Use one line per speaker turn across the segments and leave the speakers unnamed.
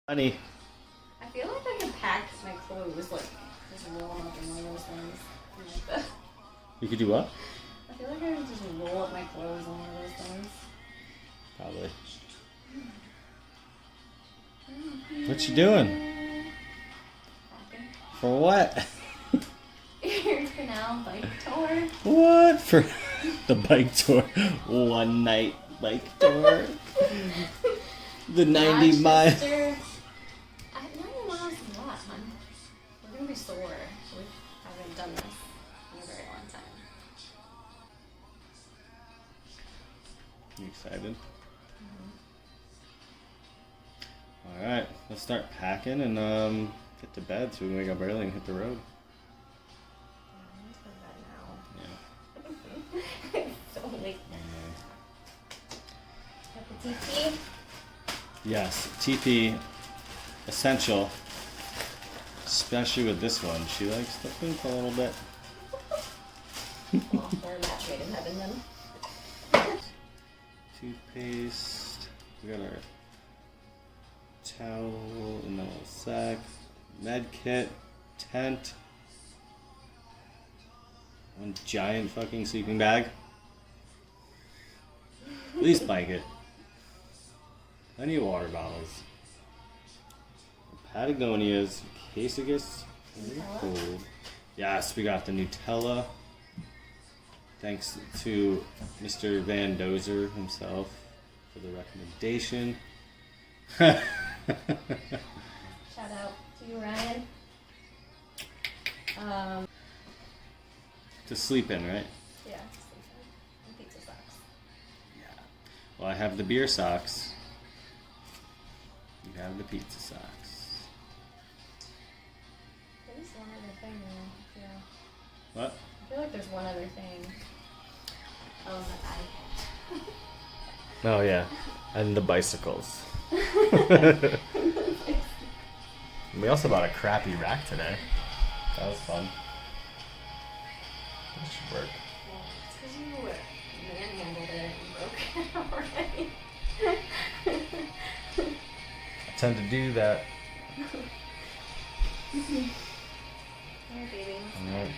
Honey.
I feel like I could pack my clothes, like, just roll them up in one of those things. Like that.
You could do what?
I feel like I could just roll up my clothes in one of those things.
Probably. What you doing?
Packing.
For what?
Erie Canal bike tour.
What? For the bike tour. One night bike tour. The 90 mile.
90 miles is a lot, hon. We're gonna be sore. We haven't done this in a very long time.
You excited? Alright, let's start packing and get to bed so we can wake up early and hit the road.
I'm going to bed now. Yeah. It's so late. Got the TP.
Yes, TP essential, especially with this one. She likes to think a little bit.
Well, we're a match made in heaven then.
Toothpaste. We got our towel in the little sack. Med kit. Tent. One giant fucking sleeping bag. At least blanket. Plenty of water bottles. Patagonias, in case it gets cold. Yes, we got the Nutella. Thanks to Mr. Van Dozer himself for the recommendation.
Shout out to you, Ryan.
To sleep in, right?
Yeah, and pizza socks.
Yeah. Well, I have the beer socks. You have the pizza socks.
There's one other thing though. Yeah.
What?
I feel like there's one other thing. Oh, the bag.
Oh, yeah. And the bicycles. We also bought a crappy rack today. That was fun. That should work.
Well, it's because you manhandled it and broke it already.
I tend to do that.
Alright, baby.
Alright.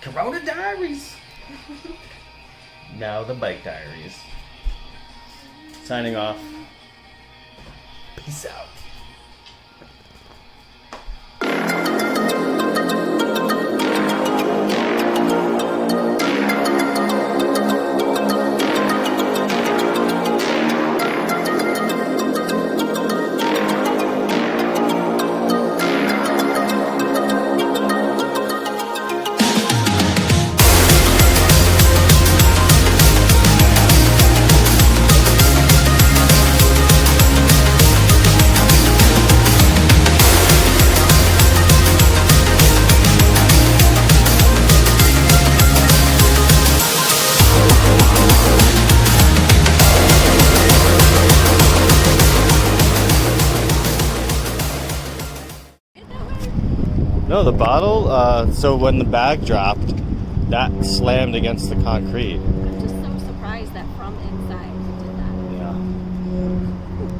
Corona Diaries! Now the Bike Diaries. Signing off. Peace out. No, the bottle, so when the bag dropped, that slammed against the concrete.
I'm just so surprised that from inside you did that.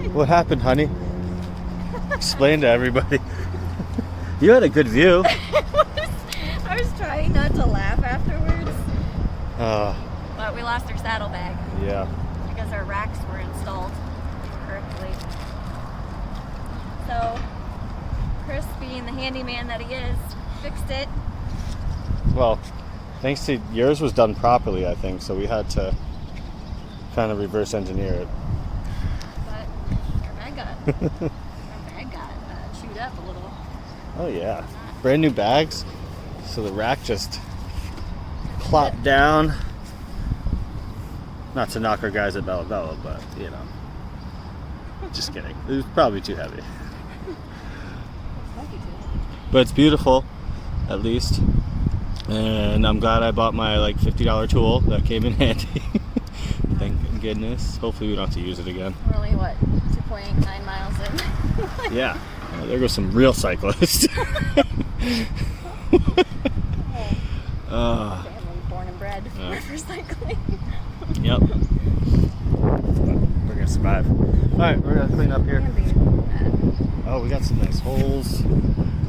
Yeah. What happened, honey? Explain to everybody. You had a good view.
I was trying not to laugh afterwards. But we lost our saddlebag.
Yeah.
Because our racks were installed correctly. So, Chris, being the handyman that he is, fixed it.
Well, thanks to yours was done properly, I think, so we had to kind of reverse engineer it.
But our bag got chewed up a little.
Oh yeah, brand new bags, so the rack just plopped down. Not to knock our guys at Bella Bella, but you know, just kidding. It was probably too heavy. But it's beautiful, at least. And I'm glad I bought my like $50 tool. That came in handy. Thank goodness. Hopefully we don't have to use it again.
We're only, what, 2.9 miles in?
Yeah. Oh, there goes some real cyclists.
Born and bred for cycling.
Yep. We're gonna survive. Alright, we're gonna clean up here.
Can't be bad.
Oh, we got some nice holes.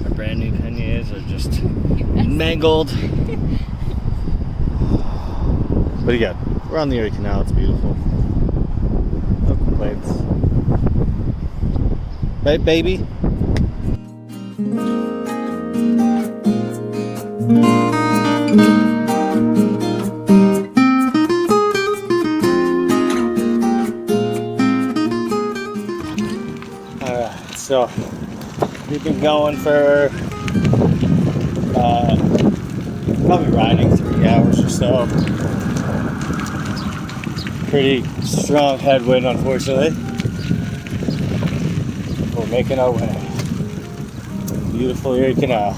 Our brand new panniers are just mangled. But again, we're on the Erie Canal. It's beautiful. No complaints. Right, baby? Alright, so we've been going for probably riding 3 hours or so. Pretty strong headwind, unfortunately. We're making our way. Beautiful Erie Canal.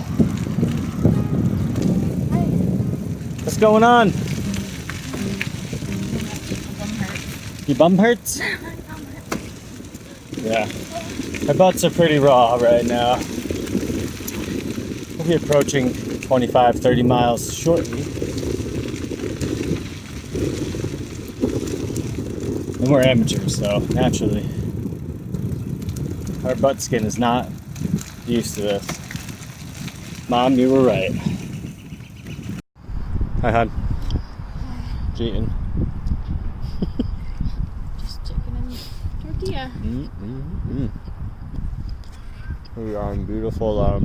What's going on? Your bum hurts? Yeah. Our butts are pretty raw right now. We'll be approaching 25-30 miles shortly. And we're amateurs, so naturally our butt skin is not used to this. Mom, you were right. Hi, hon. Cheating.
Just chicken and tortilla.
We are in beautiful,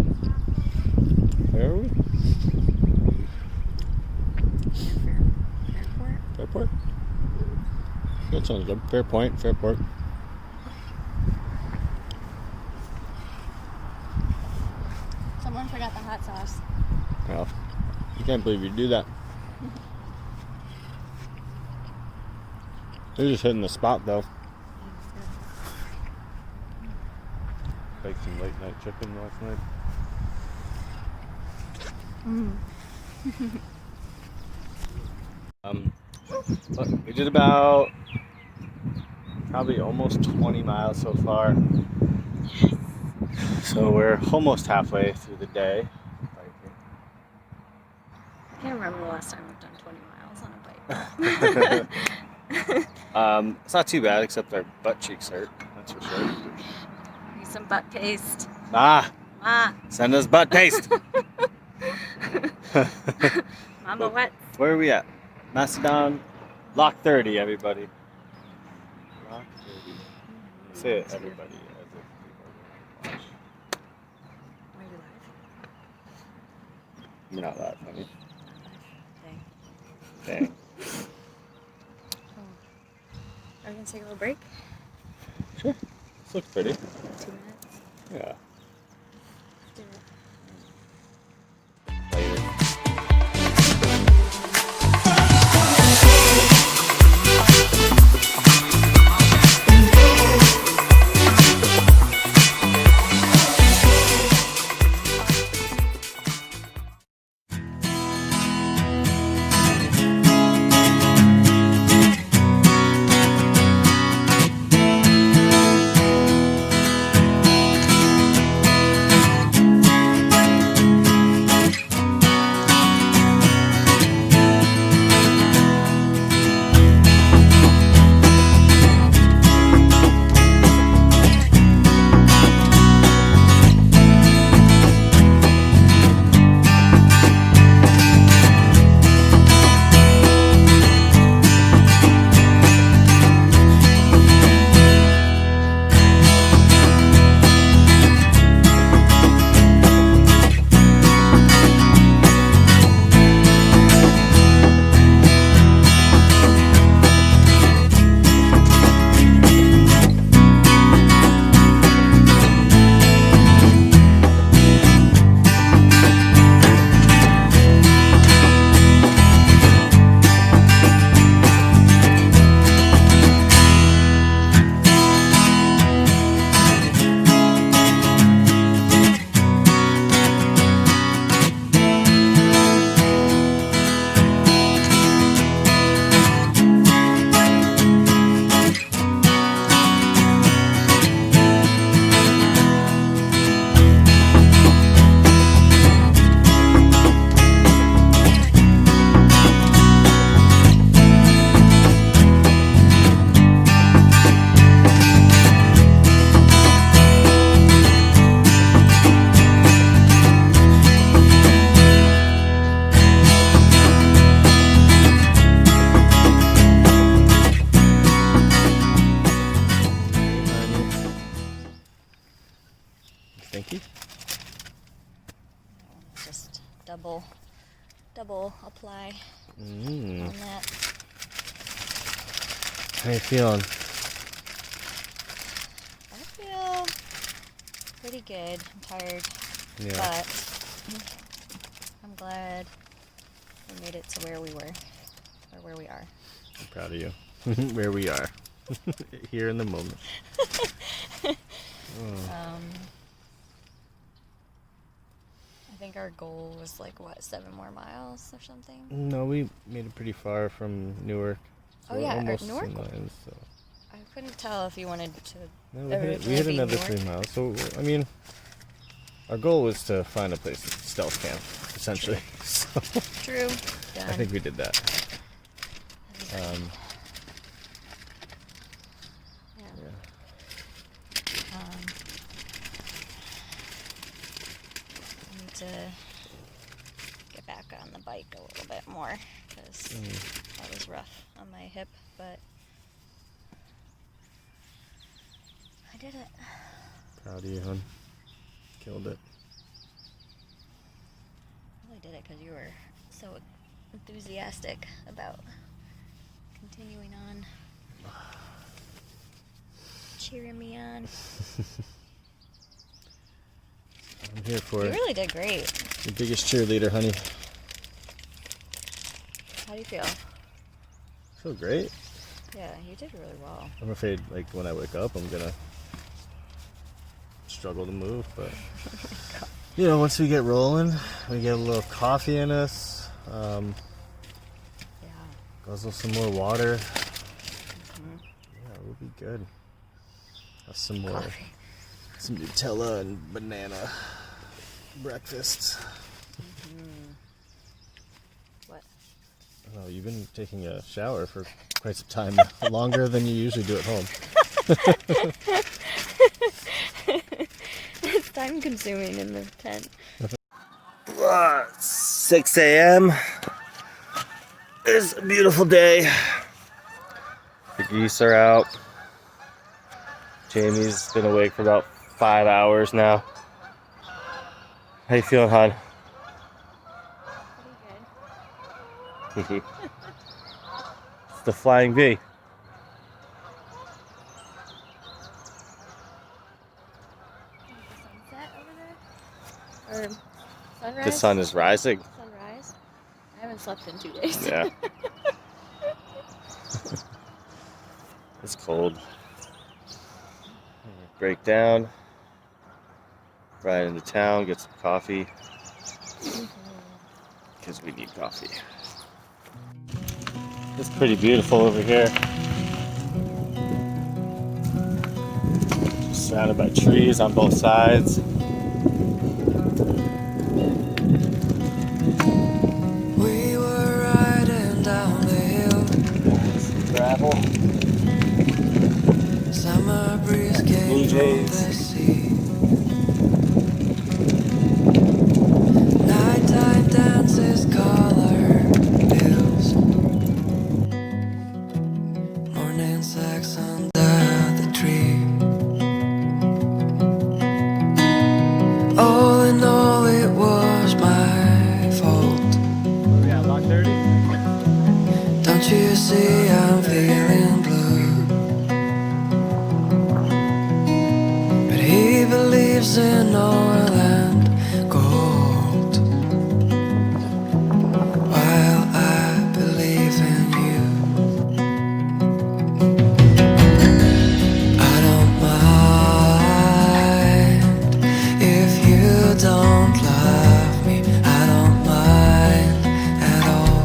where are we? Fairport? That sounds good. Fairport.
Someone forgot the hot sauce.
Well, I can't believe you do that. You're just hitting the spot, though. Baked some late night chicken last night. But we did about probably almost 20 miles so far. So we're almost halfway through the day.
I can't remember the last time we've done 20 miles on a bike.
It's not too bad, except our butt cheeks hurt. That's for sure.
Need some butt paste.
Ma,
Ma.
send us butt paste.
Mama, what?
Where are we at? Macedon, Lock 30, everybody. Lock 30. Say it, everybody.
Are you live?
You're not that funny.
Dang.
Dang.
Are we gonna take a little break?
Sure. This looks pretty.
2 minutes.
Yeah.
Do it.
Later. Thank you.
Just double apply
Mm.
on that.
How you feeling?
I feel pretty good. I'm tired,
Yeah.
but I'm glad we made it to where we were, or where we are.
I'm proud of you. Where we are. Here in the moment.
I think our goal was like, what, 7 more miles or something?
No, we made it pretty far from Newark. So
Oh, yeah,
almost
Newark?
in line, so.
I couldn't tell if you wanted to.
No, we hit another 3 miles. So, I mean, our goal was to find a place to stealth camp, essentially. So,
True. Done.
I think we did that.
Yeah.
Yeah.
I need to get back on the bike a little bit more because that was rough on my hip, but I did it.
Proud of you, hon. Killed it.
I really did it because you were so enthusiastic about continuing on, cheering me on.
I'm here for
You
it.
really did great.
Your biggest cheerleader, honey.
How do you feel?
I feel great.
Yeah, you did really well.
I'm afraid, like, when I wake up, I'm gonna struggle to move, but you know, once we get rolling, we get a little coffee in us,
Yeah.
guzzle some more water. Yeah, we'll be good. Have some more,
Coffee.
some Nutella and banana breakfast.
What?
Oh, you've been taking a shower for quite some time now, longer than you usually do at home.
It's time consuming in the tent.
6 a.m. It's a beautiful day. The geese are out. Jamie's been awake for about 5 hours now. How you feeling, hon?
Pretty good.
It's the flying V.
Sunset over there? Or sunrise?
The sun is rising.
Sunrise? I haven't slept in 2 days.
Yeah. It's cold. Break down. Ride into town, get some coffee. Because we need coffee. It's pretty beautiful over here. Just surrounded by trees on both sides.
We were riding down the hill.
Some gravel.
Summer breeze
Blue
came from
jays.
the sea. Nighttime dances, color pills. Morning sex under the tree. All in all, it was my fault.
Where we at, Lock 30?
Don't you see I'm feeling blue? But he believes in oil and gold, while I believe in you. I don't mind if you don't love me. I don't mind at all.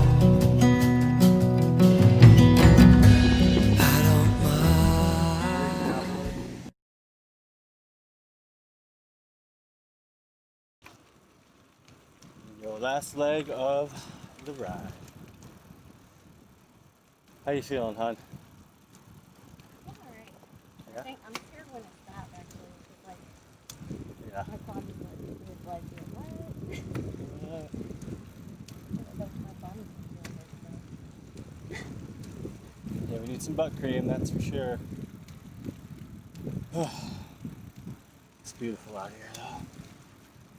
I don't mind.
Your last leg of the ride. How you feeling, hon?
I'm alright.
Yeah?
I'm scared when it stops, actually. Because, like,
Yeah.
my body's like, what? My body's
Yeah, we need some butt cream, that's for sure. It's beautiful out here, though.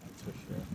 That's for sure.